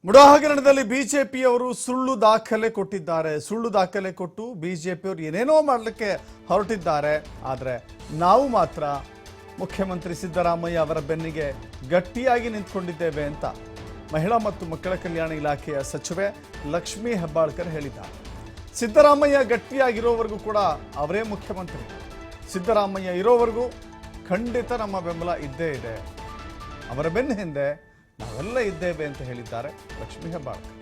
ಮುಡಾ ಹಗರಣದಲ್ಲಿ ಬಿಜೆಪಿಯವರು ಸುಳ್ಳು ದಾಖಲೆ ಕೊಟ್ಟಿದ್ದಾರೆ. ಸುಳ್ಳು ದಾಖಲೆ ಕೊಟ್ಟು ಬಿಜೆಪಿಯವರು ಏನೇನೋ ಮಾಡಲಿಕ್ಕೆ ಹೊರಟಿದ್ದಾರೆ. ಆದರೆ ನಾವು ಮಾತ್ರ ಮುಖ್ಯಮಂತ್ರಿ ಸಿದ್ದರಾಮಯ್ಯ ಅವರ ಬೆನ್ನಿಗೆ ಗಟ್ಟಿಯಾಗಿ ನಿಂತ್ಕೊಂಡಿದ್ದೇವೆ ಅಂತ ಮಹಿಳಾ ಮತ್ತು ಮಕ್ಕಳ ಕಲ್ಯಾಣ ಇಲಾಖೆಯ ಸಚಿವೆ ಲಕ್ಷ್ಮೀ ಹೆಬ್ಬಾಳ್ಕರ್ ಹೇಳಿದ್ದಾರೆ. ಸಿದ್ದರಾಮಯ್ಯ ಗಟ್ಟಿಯಾಗಿರೋವರೆಗೂ ಕೂಡ ಅವರೇ ಮುಖ್ಯಮಂತ್ರಿ. ಸಿದ್ದರಾಮಯ್ಯ ಇರೋವರೆಗೂ ಖಂಡಿತ ನಮ್ಮ ಬೆಂಬಲ ಇದ್ದೇ ಇದೆ. ಅವರ ಬೆನ್ನ ಹಿಂದೆ ನಾವೆಲ್ಲ ಇದ್ದೇವೆ ಅಂತ ಹೇಳಿದ್ದಾರೆ ಲಕ್ಷ್ಮೀ ಹೆಬ್ಬಾಳ್ಕರ್.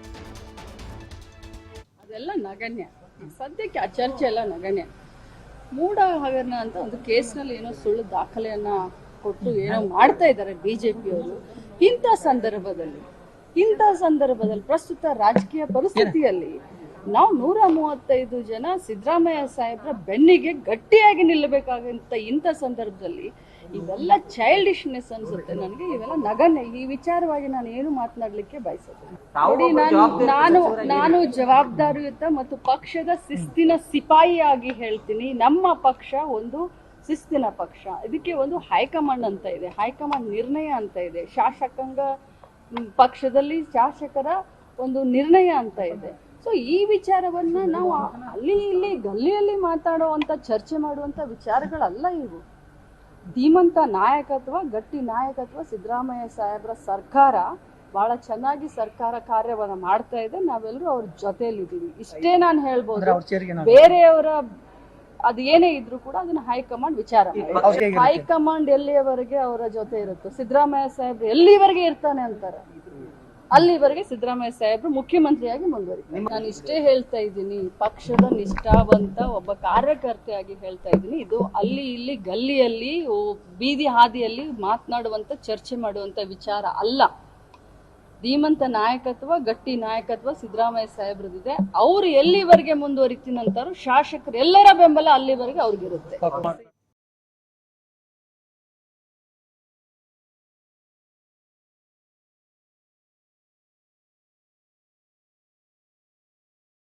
ಅದೆಲ್ಲ ನಗಣ್ಯ. ಸದ್ಯಕ್ಕೆ ಆ ಚರ್ಚೆ ಎಲ್ಲ ನಗಣ್ಯ. ಮೂಡ ಹಗರಣ ಅಂತ ಒಂದು ಕೇಸ್ನಲ್ಲಿ ಏನೋ ಸುಳ್ಳು ದಾಖಲೆಯನ್ನ ಕೊಟ್ಟು ಏನೋ ಮಾಡ್ತಾ ಇದ್ದಾರೆ ಬಿಜೆಪಿಯವರು. ಇಂಥ ಸಂದರ್ಭದಲ್ಲಿ ಪ್ರಸ್ತುತ ರಾಜಕೀಯ ಪರಿಸ್ಥಿತಿಯಲ್ಲಿ ನಾವು 135 ಜನ ಸಿದ್ದರಾಮಯ್ಯ ಸಾಹೇಬ್ರ ಬೆನ್ನಿಗೆ ಗಟ್ಟಿಯಾಗಿ ನಿಲ್ಲಬೇಕಾಗಂತ ಇಂಥ ಸಂದರ್ಭದಲ್ಲಿ ಇವೆಲ್ಲ ಚೈಲ್ಡಿಶ್ನೆಸ್ ಅನ್ಸುತ್ತೆ ನನಗೆ. ಇವೆಲ್ಲ ನಗನ್ಯ. ಈ ವಿಚಾರವಾಗಿ ನಾನು ಏನು ಮಾತನಾಡ್ಲಿಕ್ಕೆ ಬಯಸುತ್ತೇನೆ. ನೋಡಿ, ನಾನು ಜವಾಬ್ದಾರಿಯುತ ಮತ್ತು ಪಕ್ಷದ ಶಿಸ್ತಿನ ಸಿಪಾಯಿಯಾಗಿ ಹೇಳ್ತೀನಿ. ನಮ್ಮ ಪಕ್ಷ ಒಂದು ಶಿಸ್ತಿನ ಪಕ್ಷ. ಇದಕ್ಕೆ ಒಂದು ಹೈಕಮಾಂಡ್ ಅಂತ ಇದೆ, ಹೈಕಮಾಂಡ್ ನಿರ್ಣಯ ಅಂತ ಇದೆ, ಶಾಸಕಾಂಗ ಪಕ್ಷದಲ್ಲಿ ಶಾಸಕರ ಒಂದು ನಿರ್ಣಯ ಅಂತ ಇದೆ. ಸೊ ಈ ವಿಚಾರವನ್ನ ನಾವು ಅಲ್ಲಿ ಇಲ್ಲಿ ಗಲ್ಲಿಯಲ್ಲಿ ಮಾತಾಡುವಂತ ಚರ್ಚೆ ಮಾಡುವಂತ ವಿಚಾರಗಳಲ್ಲ ಇವು. ಧೀಮಂತ ನಾಯಕತ್ವ, ಗಟ್ಟಿ ನಾಯಕತ್ವ ಸಿದ್ದರಾಮಯ್ಯ ಸಾಹೇಬ್ರ ಸರ್ಕಾರ ಬಹಳ ಚೆನ್ನಾಗಿ ಸರ್ಕಾರ ಕಾರ್ಯವನ್ನ ಮಾಡ್ತಾ ಇದೆ. ನಾವೆಲ್ಲರೂ ಅವ್ರ ಜೊತೆಯಲ್ಲಿದ್ದೀವಿ. ಇಷ್ಟೇ ನಾನು ಹೇಳ್ಬೋದು. ಬೇರೆಯವರ ಅದು ಏನೇ ಇದ್ರು ಕೂಡ ಅದನ್ನ ಹೈಕಮಾಂಡ್ ವಿಚಾರ ಮಾಡಿ. ಹೈಕಮಾಂಡ್ ಎಲ್ಲಿಯವರೆಗೆ ಅವರ ಜೊತೆ ಇರುತ್ತೆ, ಸಿದ್ದರಾಮಯ್ಯ ಸಾಹೇಬ್ರು ಎಲ್ಲಿವರೆಗೆ ಇರ್ತಾನೆ ಅಂತಾರೆ ಅಲ್ಲಿವರೆಗೆ ಸಿದ್ದರಾಮಯ್ಯ ಸಾಹೇಬ್ರು ಮುಖ್ಯಮಂತ್ರಿಯಾಗಿ ಮುಂದುವರಿತಾರೆ. ನಾನು ಇಷ್ಟೇ ಹೇಳ್ತಾ ಇದ್ದೀನಿ, ಪಕ್ಷದ ನಿಷ್ಠಾವಂತ ಒಬ್ಬ ಕಾರ್ಯಕರ್ತೆಯಾಗಿ ಹೇಳ್ತಾ ಇದ್ದೀನಿ. ಇದು ಅಲ್ಲಿ ಇಲ್ಲಿ ಗಲ್ಲಿಯಲ್ಲಿ ಬೀದಿ ಹಾದಿಯಲ್ಲಿ ಮಾತನಾಡುವಂತ ಚರ್ಚೆ ಮಾಡುವಂತ ವಿಚಾರ ಅಲ್ಲ. ಧೀಮಂತ ನಾಯಕತ್ವ, ಗಟ್ಟಿ ನಾಯಕತ್ವ ಸಿದ್ದರಾಮಯ್ಯ ಸಾಹೇಬ್ರದಿದೆ. ಅವ್ರು ಎಲ್ಲಿವರೆಗೆ ಮುಂದುವರಿತೀನಂತಾರು ಶಾಸಕರು ಎಲ್ಲರ ಬೆಂಬಲ ಅಲ್ಲಿವರೆಗೆ ಅವ್ರಿಗಿರುತ್ತೆ.